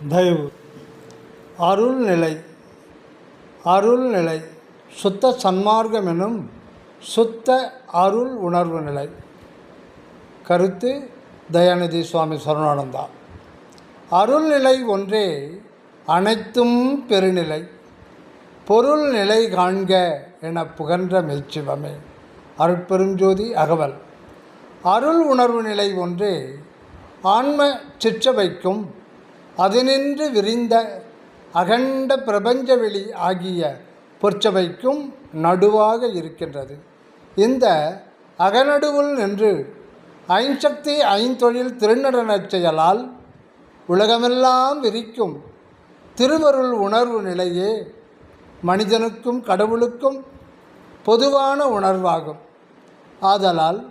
தயவு அருள்நிலை அருள்நிலை சுத்த சன்மார்க்கம் எனும் சுத்த அருள் உணர்வு நிலை. கருத்து தயாநிதி சுவாமி சரவணானந்தா. அருள்நிலை ஒன்றே அனைத்தும் பெருநிலை, பொருள் நிலை காண்க என புகன்ற மெய்ச்சிவமே. அருட்பெருஞ்சோதி அகவல். அருள் உணர்வு நிலை ஒன்றே ஆன்ம சிற்றவைக்கும் அதனின்று விரிந்த அகண்ட பிரபஞ்ச வெளி ஆகிய பொற்சபைக்கும் நடுவாக இருக்கின்றது. இந்த அகநடுவுள் நின்று ஐஞ்சக்தி ஐந்தொழில் திருநடனச் செயலால் உலகமெல்லாம் விரிக்கும் திருவருள் உணர்வு நிலையே மனிதனுக்கும் கடவுளுக்கும் பொதுவான உணர்வாகும். ஆதலால்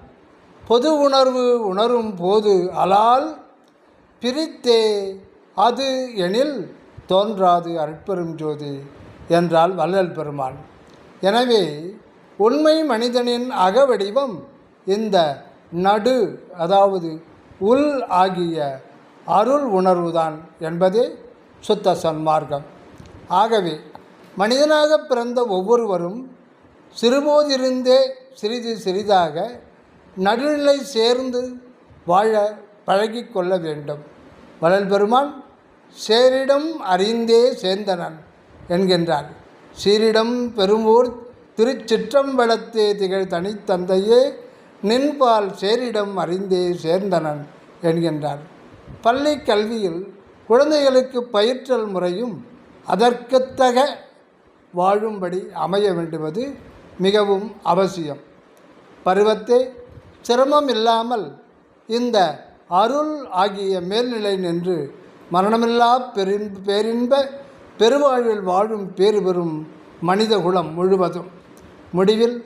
பொது உணர்வு உணரும் போது அலால் பிரித்தே அது எனில் தோன்றாது அருட்பெரும் ஜோதி என்றால் வள்ளல் பெருமான். எனவே உண்மை மனிதனின் அகவடிவம் இந்த நடு, அதாவது உள் ஆகிய அருள் உணர்வுதான் என்பதே சுத்த சன்மார்க்கம். ஆகவே மனிதனாக பிறந்த ஒவ்வொருவரும் சிறுபோதிருந்தே சிறிது சிறிதாக நடுநிலை சேர்ந்து வாழ பழகி கொள்ள வேண்டும். வள்ளல் பெருமான் சேரிடம் அறிந்தே சேர்ந்தனன் என்கின்றார். சீரிடம் பெருமூர் திருச்சிற்றம்பலத்தே திகழ் தனித்தந்தையே நின்பால் சேரிடம் அறிந்தே சேர்ந்தனன் என்கின்றார். பள்ளி கல்வியில் குழந்தைகளுக்கு பயிற்றல் முறையும் அதற்குத்தக வாழும்படி அமைய வேண்டுவது மிகவும் அவசியம். பருவத்தே சிரமம் இல்லாமல் இந்த அருள் ஆகிய மேல்நிலை நின்று மரணமில்லா பேரின்ப பெருவாழ்வில் வாழும் பேறு பெறும் மனித குலம் முழுவதும் முடிவில்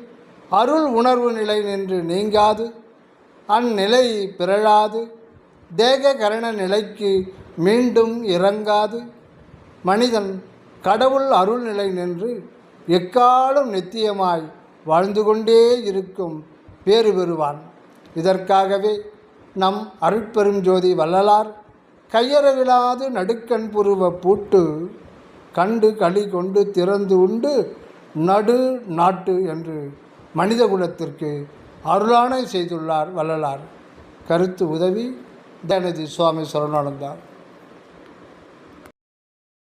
அருள் உணர்வு நிலை நின்று நீங்காது அந்நிலை பிறழாது தேக கரண நிலைக்கு மீண்டும் இறங்காது மனிதன் கடவுள் அருள்நிலை நின்று எக்காலும் நித்தியமாய் வாழ்ந்து கொண்டே இருக்கும் பேறு பெறுவான். இதற்காகவே நம் அருட்பெரும் ஜோதி வள்ளலார் கையறவிலாது நடுக்கண் புருவ பூட்டு கண்டு களி கொண்டு திறந்து உண்டு நடு நாட்டு என்று மனித குலத்திற்கு அருளாணை செய்துள்ளார் வள்ளலார். கருத்து உதவி தயாநிதி சுவாமி சரவணானந்தா.